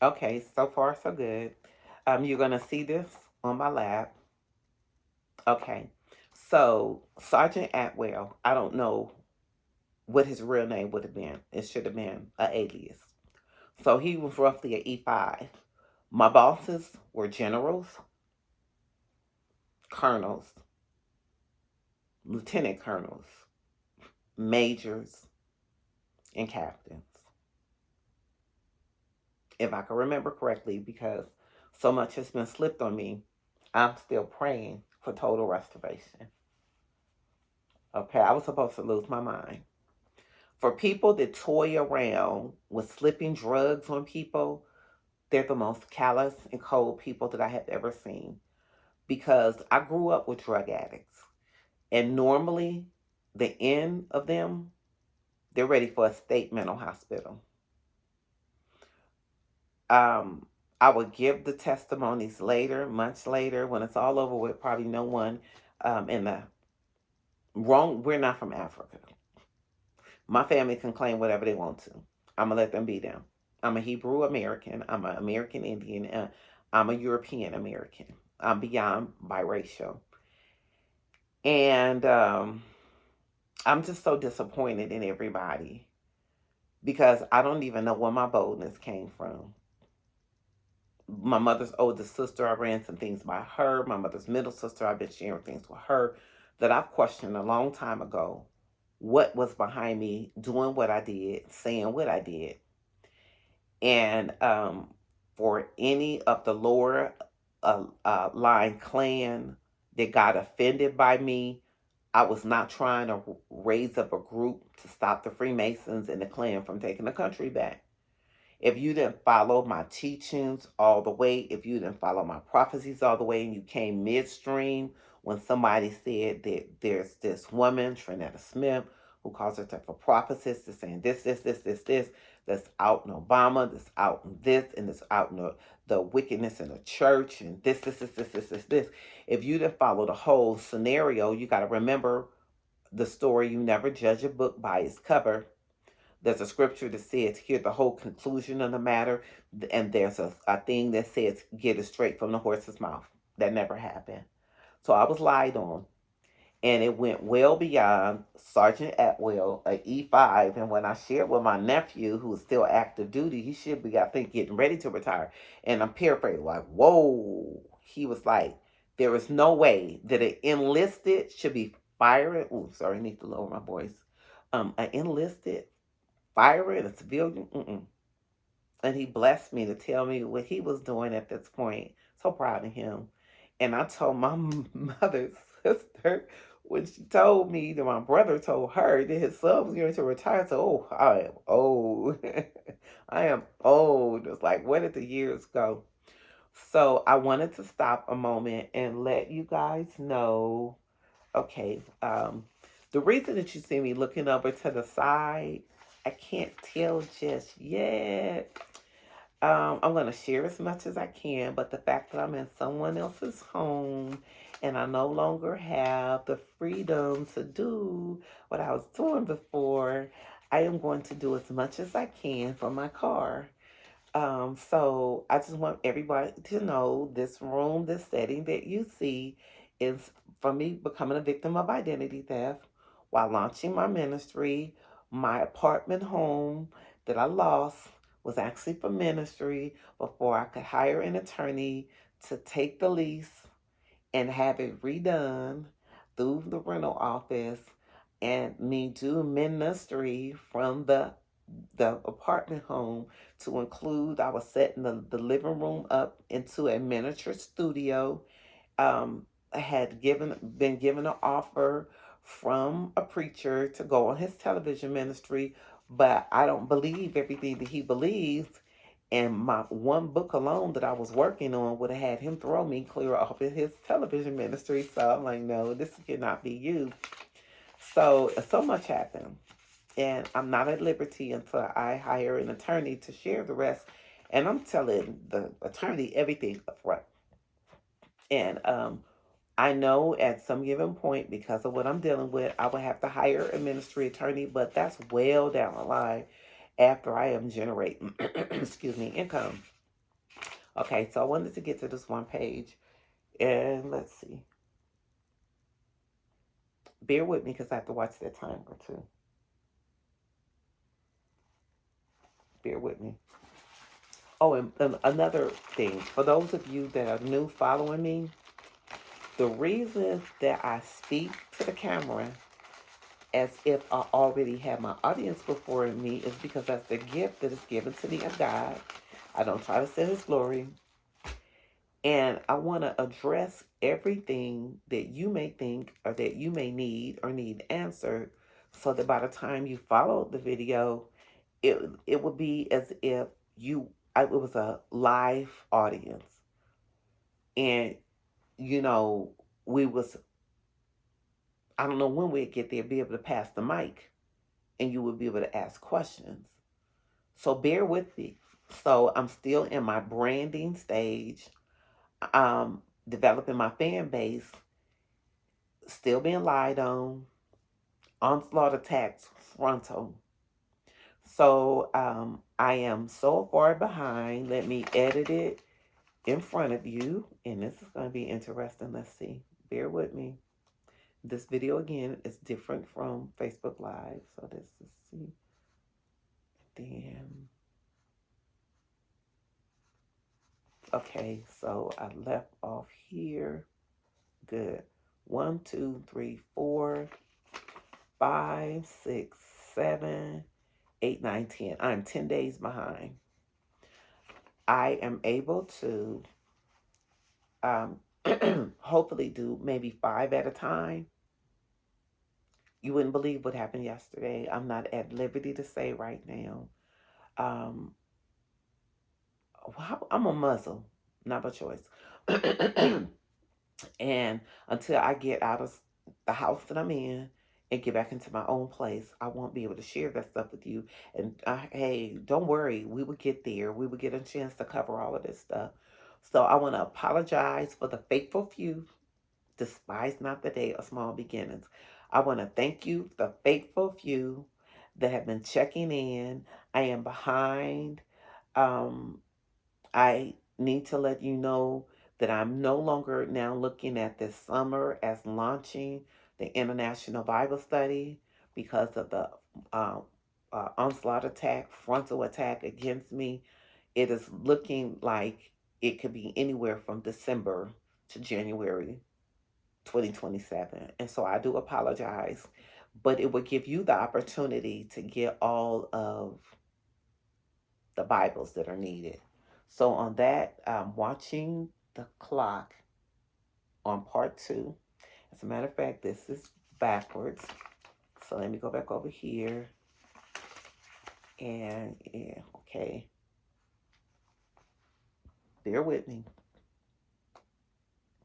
Okay, so far so good. You're gonna see this on my lap. Okay. So Sergeant Atwell, I don't know what his real name would have been. It should have been an alias. So he was roughly an E5. My bosses were generals, colonels, lieutenant colonels, majors, and captains. If I can remember correctly, because so much has been slipped on me, I'm still praying for total restoration. Okay, I was supposed to lose my mind. For people that toy around with slipping drugs on people, they're the most callous and cold people that I have ever seen. Because I grew up with drug addicts. And normally, the end of them, they're ready for a state mental hospital. Um, I would give the testimonies later, months later, when it's all over with. Probably no one in the wrong. We're not from Africa. My family can claim whatever they want to. I'm gonna let them be them. I'm a Hebrew American. I'm an American Indian. I'm a European American. I'm beyond biracial, and I'm just so disappointed in everybody because I don't even know where my boldness came from. My mother's oldest sister, I ran some things by her. My mother's middle sister, I've been sharing things with her that I've questioned a long time ago. What was behind me doing what I did, saying what I did? And for any of the lower line clan that got offended by me, I was not trying to raise up a group to stop the Freemasons and the Klan from taking the country back. If you didn't follow my teachings all the way, if you didn't follow my prophecies all the way, and you came midstream when somebody said that there's this woman, Trinetta Smith, who calls herself a prophetess, that's saying this, that's out in Obama, that's out in this, and that's out in the wickedness in the church, and this. If you didn't follow the whole scenario, you got to remember the story. You never judge a book by its cover. There's a scripture that says, hear the whole conclusion of the matter. And there's a thing that says, get it straight from the horse's mouth. That never happened. So I was lied on. And it went well beyond Sergeant Atwell, a E5. And when I shared with my nephew, who is still active duty, he should be, I think, getting ready to retire. And I'm paraphrasing, like, whoa. He was like, there is no way that an enlisted should be firing. Oh, sorry, I need to lower my voice. An enlisted firing a civilian. Mm-mm. And he blessed me to tell me what he was doing at this point. So proud of him. And I told my mother's sister when she told me that my brother told her that his son was going to retire. So, oh, I am old. I am old. It's like, where did the years go? So I wanted to stop a moment and let you guys know. Okay, the reason that you see me looking over to the side, I can't tell just yet. I'm going to share as much as I can, but the fact that I'm in someone else's home and I no longer have the freedom to do what I was doing before, I am going to do as much as I can for my car. So I just want everybody to know this room, this setting that you see is for me becoming a victim of identity theft while launching my ministry. My apartment home that I lost was actually for ministry before I could hire an attorney to take the lease and have it redone through the rental office and me do ministry from the apartment home to include I was setting the living room up into a miniature studio. I had been given an offer from a preacher to go on his television ministry, but I don't believe everything that he believes. And my one book alone that I was working on would have had him throw me clear off of his television ministry. So I'm like, no, this cannot be you. So much happened. And I'm not at liberty until I hire an attorney to share the rest. And I'm telling the attorney everything up front. And I know at some given point, because of what I'm dealing with, I will have to hire a ministry attorney, but that's well down the line after I am generating, excuse me, income. Okay, so I wanted to get to this one page. And let's see. Bear with me because I have to watch that timer too. Bear with me. Oh, and another thing. For those of you that are new following me, the reason that I speak to the camera as if I already have my audience before me is because that's the gift that is given to me of God. I don't try to sell his glory. And I want to address everything that you may think or that you may need or need answered so that by the time you follow the video, it would be as if it was a live audience. And, you know, we was, I don't know when we'd get there, be able to pass the mic and you would be able to ask questions. So bear with me. So I'm still in my branding stage, developing my fan base, still being lied on, onslaught attacks frontal. So I am so far behind. Let me edit it in front of you, and this is going to be interesting. Let's see. Bear with me. This video again is different from Facebook Live. So this is see. Then okay, so I left off here. Good. 1, 2, 3, 4, 5, 6, 7, 8, 9, 10. I'm 10 days behind. I am able to um, hopefully do maybe 5 at a time. You wouldn't believe what happened yesterday. I'm not at liberty to say right now. Um, I'm a muzzle, not by choice. And until I get out of the house that I'm in and get back into my own place, I won't be able to share that stuff with you. And hey, don't worry, we will get there. We will get a chance to cover all of this stuff. So I want to apologize for the faithful few. Despise not the day of small beginnings. I want to thank you, the faithful few that have been checking in. I am behind. Um, I need to let you know that I'm no longer now looking at this summer as launching the International Bible Study because of the uh, onslaught attack, frontal attack against me. It is looking like it could be anywhere from December to January 2027. And so I do apologize, but it would give you the opportunity to get all of the Bibles that are needed. So on that, I'm watching the clock on part 2. As a matter of fact, this is backwards. So let me go back over here. And yeah, okay. Bear with me.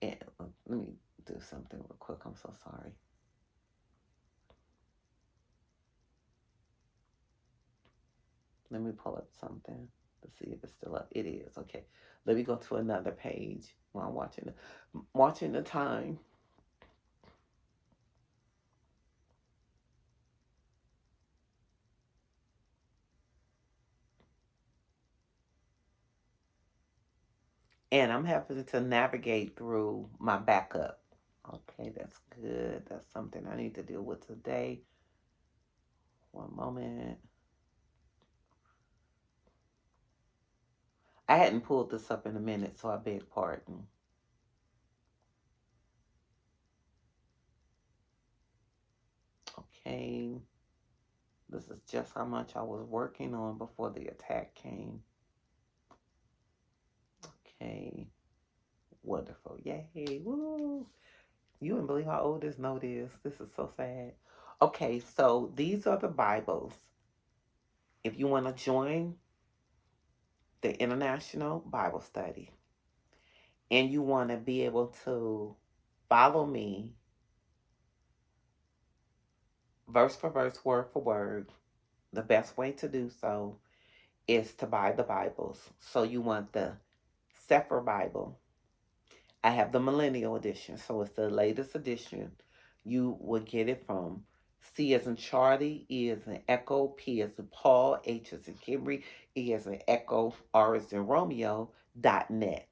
And let me do something real quick. I'm so sorry. Let me pull up something to see if it's still up. It is. Okay. Let me go to another page while I'm watching the time. And I'm having to navigate through my backup. Okay, that's good. That's something I need to deal with today. One moment. I hadn't pulled this up in a minute, so I beg pardon. Okay. This is just how much I was working on before the attack came. Okay. Wonderful. Yay. Woo. You wouldn't believe how old this note is. This is so sad. Okay, so these are the Bibles. If you want to join the International Bible Study and you want to be able to follow me verse for verse, word for word, the best way to do so is to buy the Bibles. So you want the Sefer Bible. I have the Millennial Edition, so it's the latest edition. You will get it from C as in Charlie, E as in Echo, P as in Paul, H as in Henry, E as in Echo, R as in Romeo, .net.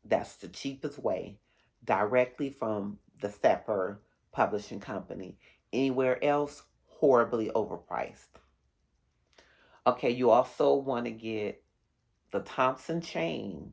That's the cheapest way, directly from the Sepper Publishing Company. Anywhere else, horribly overpriced. Okay, you also want to get the Thompson Chain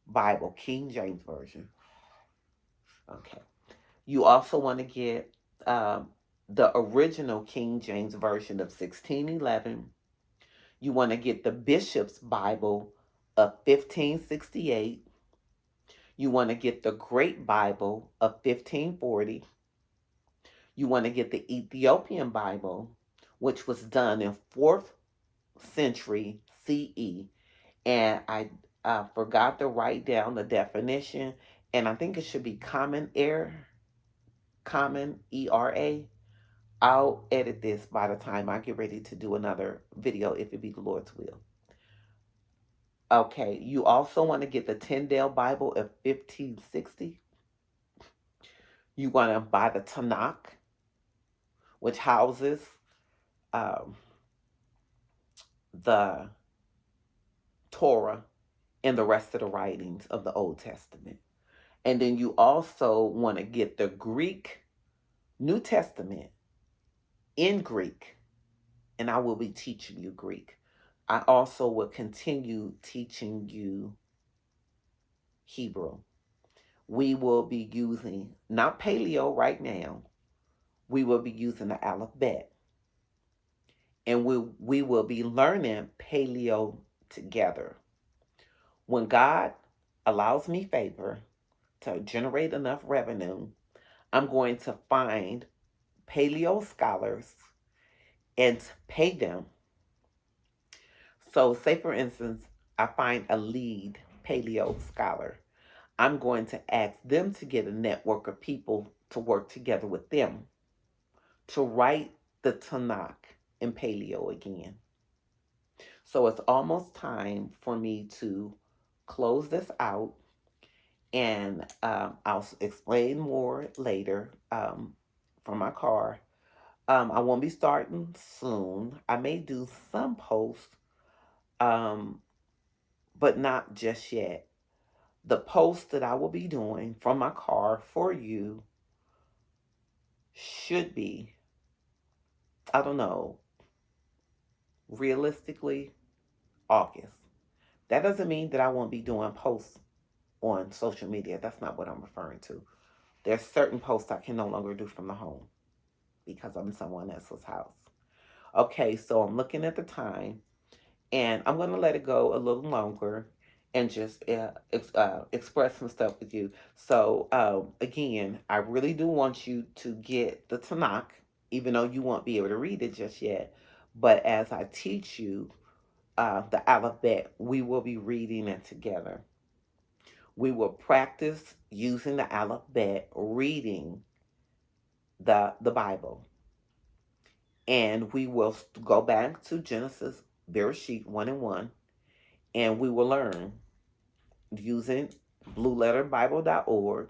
Bible, King James Version. Okay. You also want to get the original King James Version of 1611. You want to get the Bishop's Bible of 1568. You want to get the Great Bible of 1540. You want to get the Ethiopian Bible, which was done in 4th century CE. And I forgot to write down the definition, and I think it should be common era, common ERA. I'll edit this by the time I get ready to do another video, if it be the Lord's will. Okay, you also want to get the Tyndale Bible of 1560. You want to buy the Tanakh, which houses um, the Torah and the rest of the writings of the Old Testament. And then you also want to get the Greek New Testament in Greek. And I will be teaching you Greek. I also will continue teaching you Hebrew. We will be using, not Paleo right now, we will be using the alphabet. And we will be learning Paleo together. When God allows me favor to generate enough revenue, I'm going to find Paleo scholars and pay them. So, say for instance, I find a lead Paleo scholar. I'm going to ask them to get a network of people to work together with them to write the Tanakh in Paleo again. So it's almost time for me to close this out, and I'll explain more later from my car. I won't be starting soon. I may do some posts, um, but not just yet. The post that I will be doing from my car for you should be, I don't know, realistically, August. That doesn't mean that I won't be doing posts on social media. That's not what I'm referring to. There's certain posts I can no longer do from the home because I'm in someone else's house. Okay, so I'm looking at the time, and I'm going to let it go a little longer and just express some stuff with you. So, again, I really do want you to get the Tanakh, even though you won't be able to read it just yet. But as I teach you the alphabet, we will be reading it together. We will practice using the alphabet, reading the Bible. And we will go back to Genesis, Bereshit 1 and 1, and we will learn using blueletterbible.org,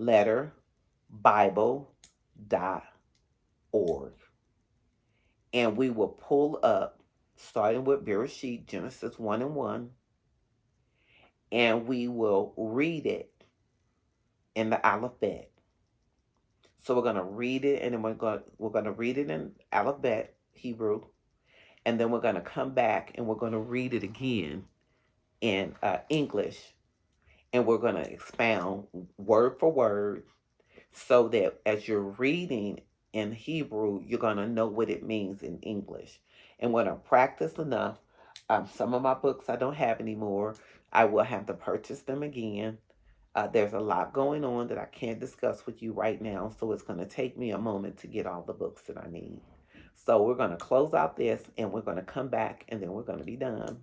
blueletterbible.org. And we will pull up, starting with Bereshit, Genesis 1 and 1, and we will read it in the alphabet. So we're going to read it, and then we're going to read it in alphabet, Hebrew, and then we're going to come back and we're going to read it again in English, and we're going to expound word for word so that as you're reading in Hebrew, you're going to know what it means in English. And when I practice enough, some of my books I don't have anymore. I will have to purchase them again. There's a lot going on that I can't discuss with you right now, so it's going to take me a moment to get all the books that I need. So we're going to close out this, and we're going to come back, and then we're going to be done.